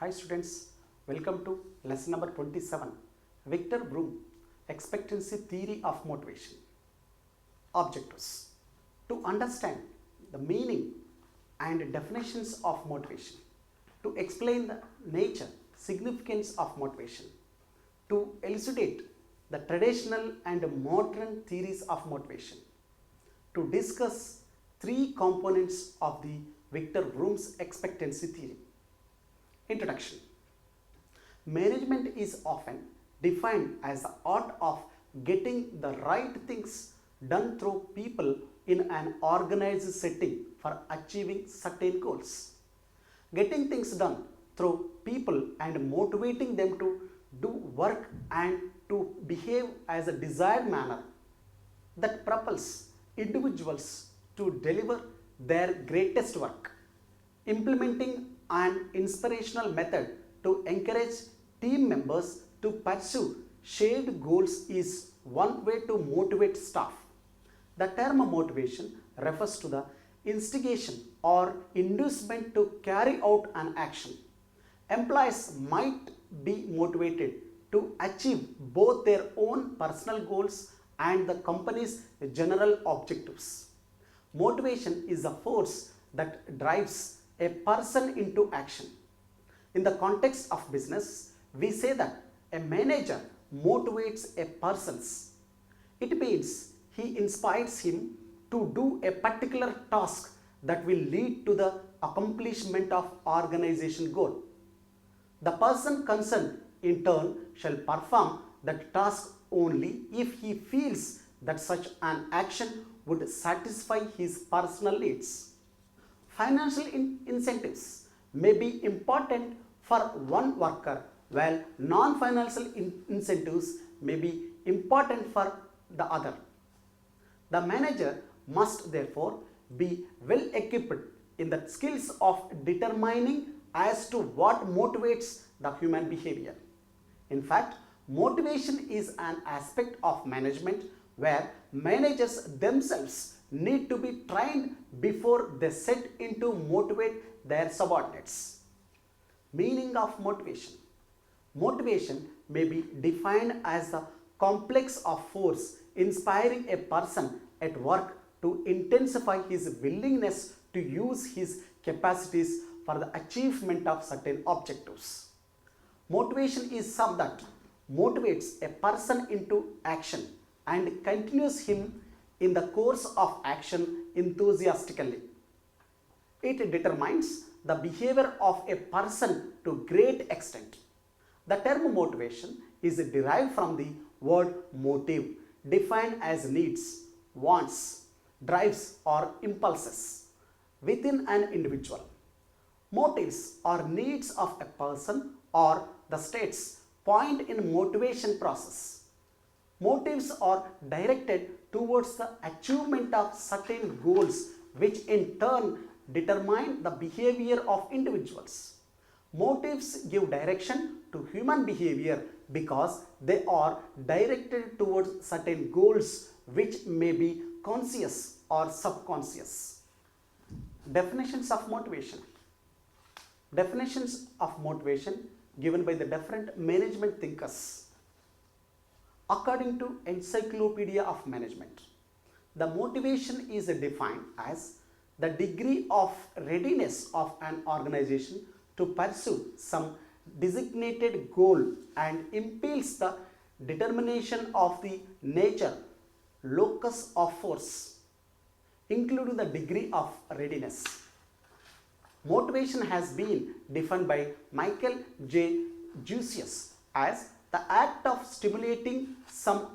Hi students, welcome to lesson number 27, Victor Vroom, Expectancy Theory of Motivation. Objectives: to understand the meaning and definitions of motivation, to explain the nature, significance of motivation, to elucidate the traditional and modern theories of motivation, to discuss three components of the Victor Vroom's expectancy theory. Introduction. Management is often defined as the art of getting the right things done through people in an organized setting for achieving certain goals. Getting things done through people and motivating them to do work and to behave as a desired manner that propels individuals to deliver their greatest work. Implementing an inspirational method to encourage team members to pursue shared goals is one way to motivate staff. The term motivation refers to the instigation or inducement to carry out an action. Employees might be motivated to achieve both their own personal goals and the company's general objectives. Motivation is a force that drives a person into action. In the context of business, we say that a manager motivates a person. It means he inspires him to do a particular task that will lead to the accomplishment of organization goal. The person concerned in turn shall perform that task only if he feels that such an action would satisfy his personal needs. Financial incentives may be important for one worker, while non-financial incentives may be important for the other. The manager must therefore be well equipped in the skills of determining as to what motivates the human behavior. In fact, motivation is an aspect of management where managers themselves need to be trained before they set into motivate their subordinates. Meaning of motivation. Motivation may be defined as the complex of force inspiring a person at work to intensify his willingness to use his capacities for the achievement of certain objectives. Motivation is something that motivates a person into action and continues him in the course of action enthusiastically. It determines the behavior of a person to great extent. The term motivation is derived from the word motive, defined as needs, wants, drives or impulses within an individual. Motives or needs of a person or the state's point in motivation process. Motives are directed towards the achievement of certain goals which in turn determine the behavior of individuals. Motives give direction to human behavior because they are directed towards certain goals which may be conscious or subconscious. Definitions of motivation. Definitions of motivation given by the different management thinkers. According to Encyclopedia of Management, the motivation is defined as the degree of readiness of an organization to pursue some designated goal and impels the determination of the nature, locus of force, including the degree of readiness. Motivation has been defined by Michael J. Jusius as the act of stimulating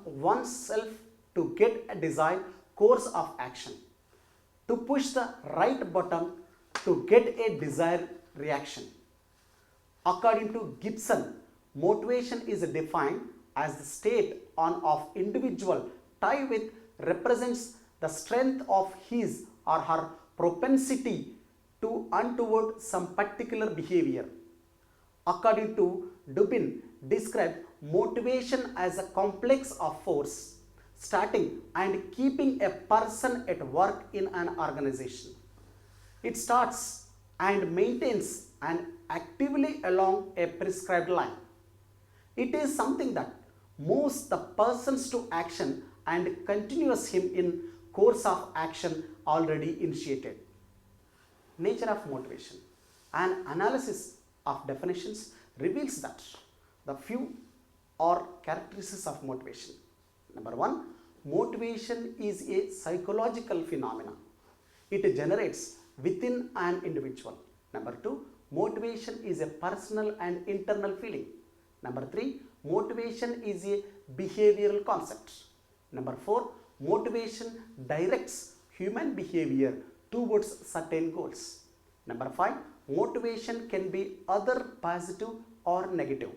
oneself to get a desired course of action, to push the right button to get a desired reaction. According to Gibson, motivation is defined as the state of individual tie with represents the strength of his or her propensity to untoward some particular behavior. According to Dubin, described motivation as a complex of force starting and keeping a person at work in an organization. It starts and maintains and actively along a prescribed line. It is something that moves the persons to action and continues him in course of action already initiated. Nature of motivation. An analysis of definitions reveals that the few are characteristics of motivation. Number one, motivation is a psychological phenomenon. It generates within an individual. Number two, motivation is a personal and internal feeling. Number three, motivation is a behavioral concept. Number four, motivation directs human behavior towards certain goals. Number five, motivation can be either positive or negative.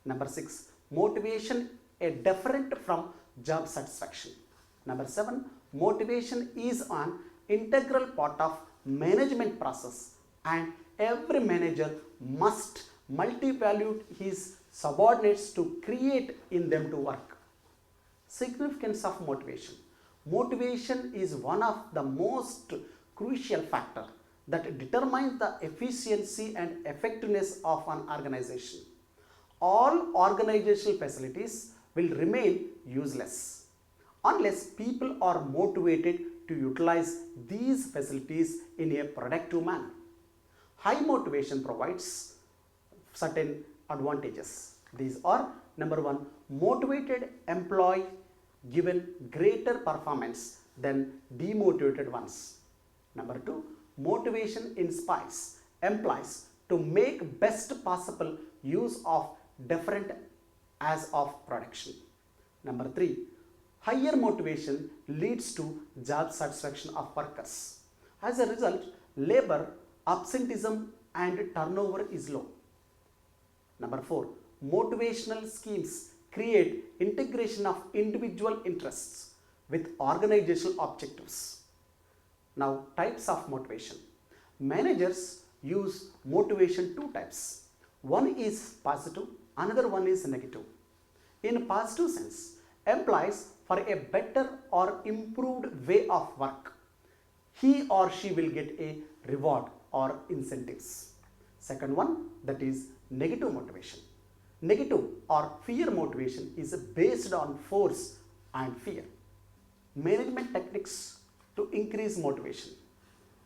Number six, motivation is different from job satisfaction. Number seven, motivation is an integral part of management process and every manager must multi-value his subordinates to create in them to work. Significance of motivation. Motivation is one of the most crucial factors that determines the efficiency and effectiveness of an organization. All organizational facilities will remain useless unless people are motivated to utilize these facilities in a productive manner. High motivation provides certain advantages. These are: number one, motivated employee given greater performance than demotivated ones. Number two, motivation inspires employees to make best possible use of different as of production. Number three, higher motivation leads to job satisfaction of workers. As a result, labor absenteeism and turnover is low. Number four, motivational schemes create integration of individual interests with organizational objectives. Now, types of motivation. Managers use motivation two types. One is positive, another one is negative. In positive sense, employees for a better or improved way of work, he or she will get a reward or incentives. Second one, that is negative motivation. Negative or fear motivation is based on force and fear. Management techniques to increase motivation.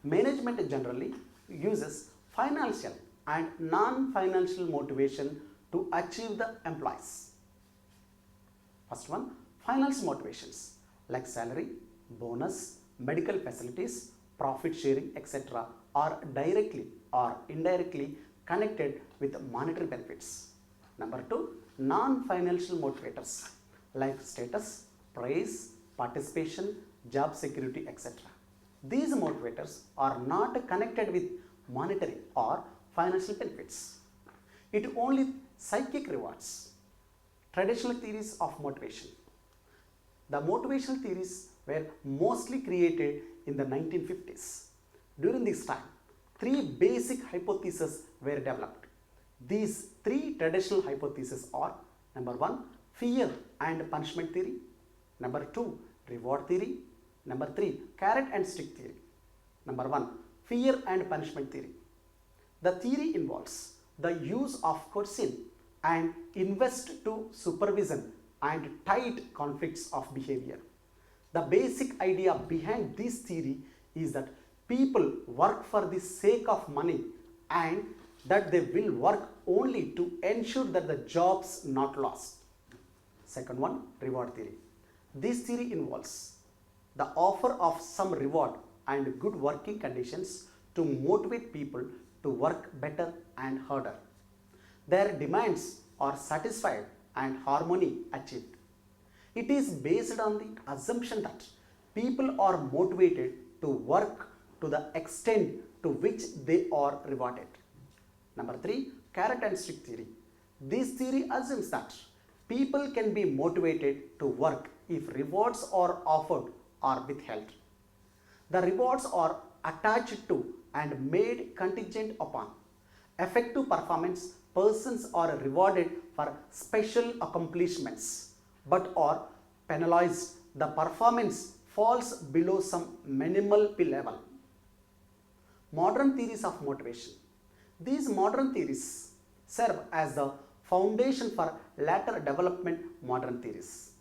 Management generally uses financial and non-financial motivation to achieve the employees. First one, financial motivations like salary, bonus, medical facilities, profit sharing, etc. are directly or indirectly connected with monetary benefits. Number two, non-financial motivators like status, praise, participation, job security, etc. These motivators are not connected with monetary or financial benefits. It only psychic rewards. Traditional theories of motivation. The motivational theories were mostly created in the 1950s. During this time, three basic hypotheses were developed. These three traditional hypotheses are: number one, fear and punishment theory; number two, reward theory; number three, carrot and stick theory. Number one, fear and punishment theory. The theory involves the use of coercion and invest to supervision and tight conflicts of behavior. The basic idea behind this theory is that people work for the sake of money and that they will work only to ensure that the job's not lost. Second one, reward theory. This theory involves the offer of some reward and good working conditions to motivate people to work better and harder. Their demands are satisfied and harmony achieved. It is based on the assumption that people are motivated to work to the extent to which they are rewarded. Number three, carrot and stick theory. This theory assumes that people can be motivated to work if rewards are offered or withheld. The rewards are attached to and made contingent upon effective performance. Persons are rewarded for special accomplishments but are penalized. The performance falls below some minimal level. Modern theories of motivation. These modern theories serve as the foundation for later development modern theories.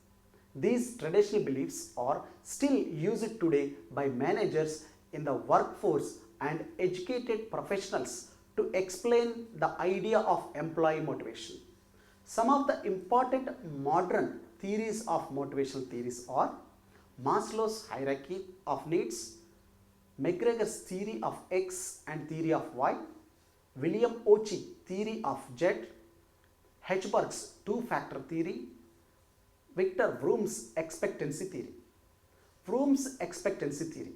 These traditional beliefs are still used today by managers in the workforce and educated professionals to explain the idea of employee motivation. Some of the important modern theories of motivational theories are Maslow's hierarchy of needs, McGregor's theory of X and theory of Y, William Ochi theory of Z, Hedgeberg's two-factor theory, Victor Vroom's expectancy theory. Vroom's expectancy theory.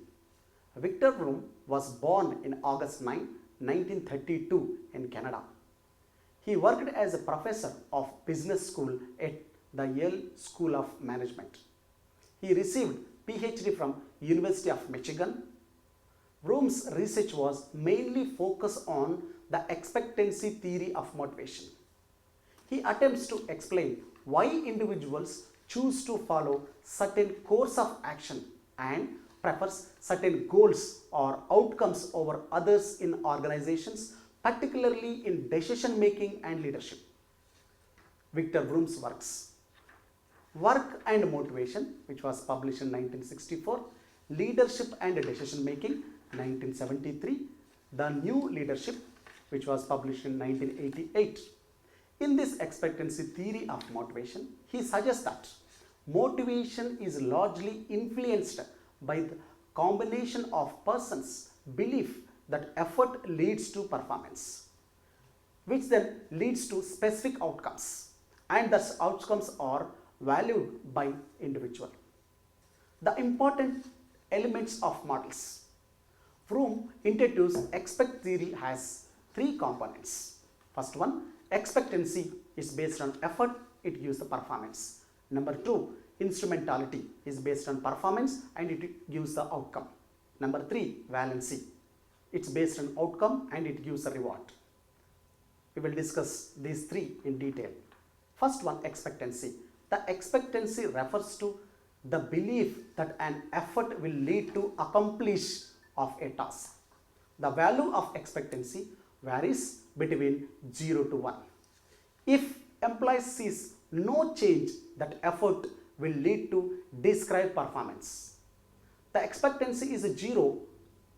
Victor Vroom was born in August 9, 1932 in Canada. He worked as a professor of business school at the Yale School of Management. He received PhD from University of Michigan. Vroom's research was mainly focused on the expectancy theory of motivation. He attempts to explain why individuals choose to follow certain course of action and prefers certain goals or outcomes over others in organizations, particularly in decision making and leadership. Victor Vroom's works. Work and Motivation, which was published in 1964, Leadership and Decision Making, 1973, The New Leadership, which was published in 1988. In this expectancy theory of motivation, he suggests that motivation is largely influenced by the combination of persons' belief that effort leads to performance, which then leads to specific outcomes, and thus outcomes are valued by individual. The important elements of models. Vroom introduced expect theory has three components. First one, expectancy is based on effort, it gives the performance. Number two, instrumentality is based on performance and it gives the outcome. Number three, valency. It's based on outcome and it gives a reward. We will discuss these three in detail. First one, expectancy. The expectancy refers to the belief that an effort will lead to accomplish of a task. The value of expectancy varies between 0 to 1. If employee sees no change, that effort will lead to described performance. The expectancy is 0.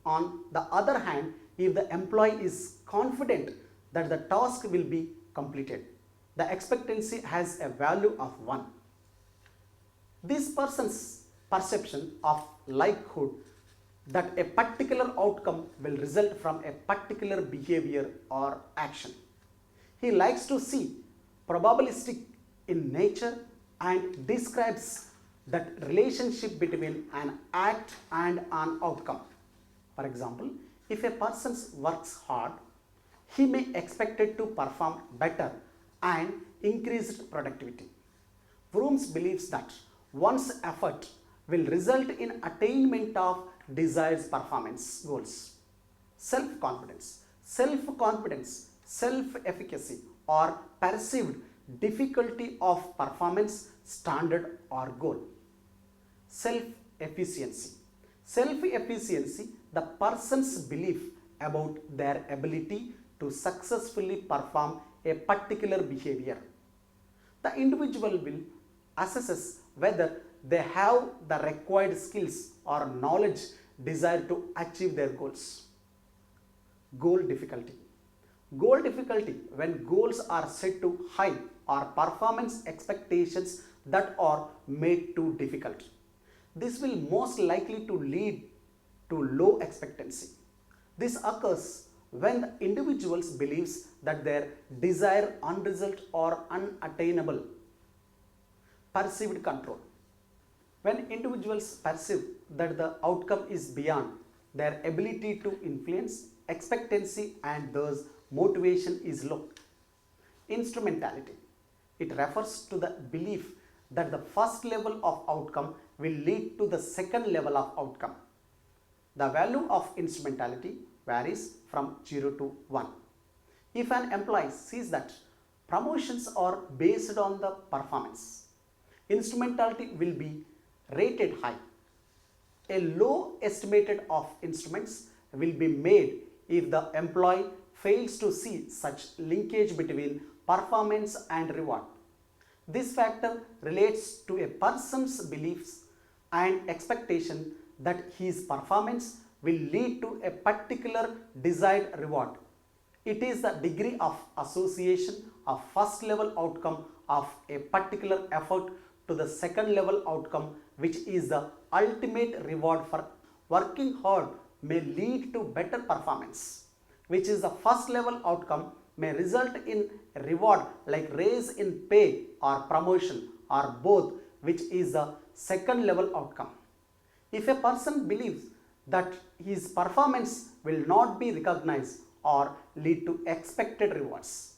On the other hand, if the employee is confident that the task will be completed, the expectancy has a value of 1. This person's perception of likelihood that a particular outcome will result from a particular behavior or action. He likes to see probabilistic in nature and describes that relationship between an act and an outcome. For example, if a person works hard, he may expect it to perform better and increased productivity. Vroom believes that one's effort will result in attainment of desired performance goals. Self-confidence, self-efficacy or perceived difficulty of performance standard or goal. Self-efficiency, the person's belief about their ability to successfully perform a particular behavior. The individual will assess whether they have the required skills or knowledge desired to achieve their goals. Goal difficulty, when goals are set too high or performance expectations that are made too difficult. This will most likely to lead to low expectancy. This occurs when the individual believes that their desired unresult or unattainable. Perceived control, when individuals perceive that the outcome is beyond their ability to influence, expectancy and thus motivation is low. Instrumentality, it refers to the belief that the first level of outcome will lead to the second level of outcome. The value of instrumentality varies from 0 to 1. If an employee sees that promotions are based on the performance, instrumentality will be rated high. A low estimate of instruments will be made if the employee fails to see such linkage between performance and reward. This factor relates to a person's beliefs and expectation that his performance will lead to a particular desired reward. It is the degree of association of first level outcome of a particular effort to the second level outcome which is the ultimate reward for working hard may lead to better performance, which is the first level outcome may result in a reward like raise in pay or promotion or both, which is the second level outcome. If a person believes that his performance will not be recognized or lead to expected rewards,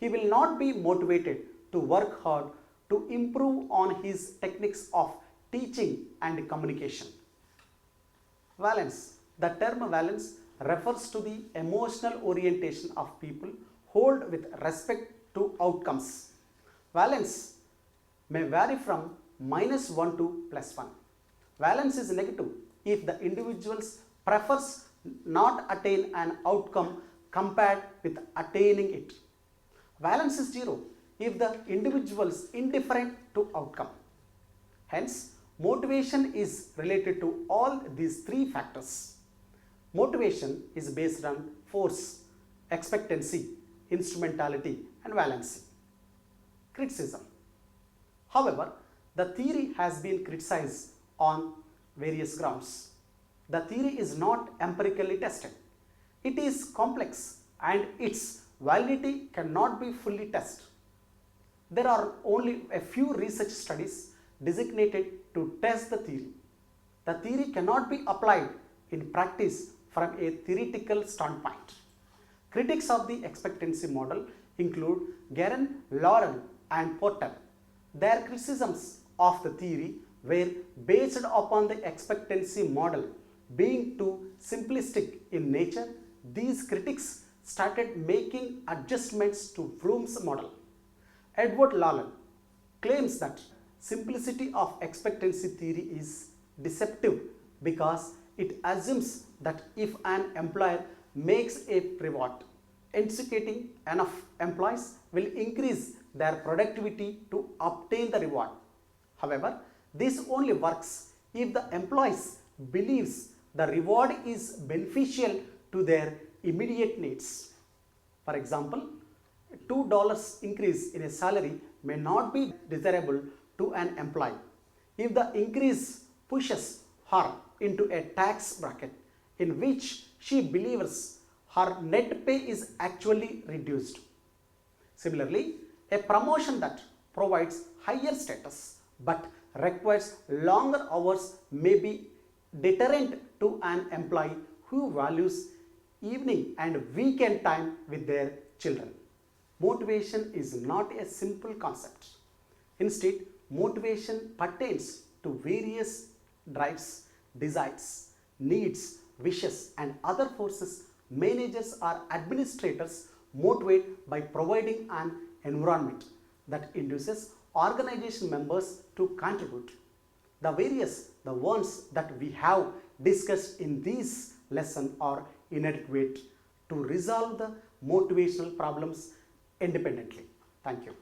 he will not be motivated to work hard to improve on his techniques of teaching and communication. Valence. The term valence refers to the emotional orientation of people hold with respect to outcomes. Valence may vary from -1 to +1. Valence is negative if the individual prefers not attain an outcome compared with attaining it. Valence is 0 if the individual is indifferent to outcome. Hence, motivation is related to all these three factors. Motivation is based on force, expectancy, instrumentality and valency. Criticism. However, the theory has been criticized on various grounds. The theory is not empirically tested. It is complex and its validity cannot be fully tested. There are only a few research studies designated to test the theory. The theory cannot be applied in practice from a theoretical standpoint. Critics of the expectancy model include Garen, Lauren and Porter. Their criticisms of the theory were based upon the expectancy model being too simplistic in nature. These critics started making adjustments to Vroom's model. Edward Llewellyn claims that simplicity of expectancy theory is deceptive because it assumes that if an employer makes a reward, educating enough employees will increase their productivity to obtain the reward. However, this only works if the employees believes the reward is beneficial to their immediate needs. For example, $2 increase in a salary may not be desirable to an employee if the increase pushes her into a tax bracket in which she believes her net pay is actually reduced. Similarly, a promotion that provides higher status but requires longer hours may be deterrent to an employee who values evening and weekend time with their children. Motivation is not a simple concept. Instead, motivation pertains to various drives, desires, needs, wishes and other forces. Managers or administrators motivate by providing an environment that induces organization members to contribute. The ones that we have discussed in this lesson are inadequate to resolve the motivational problems independently. Thank you.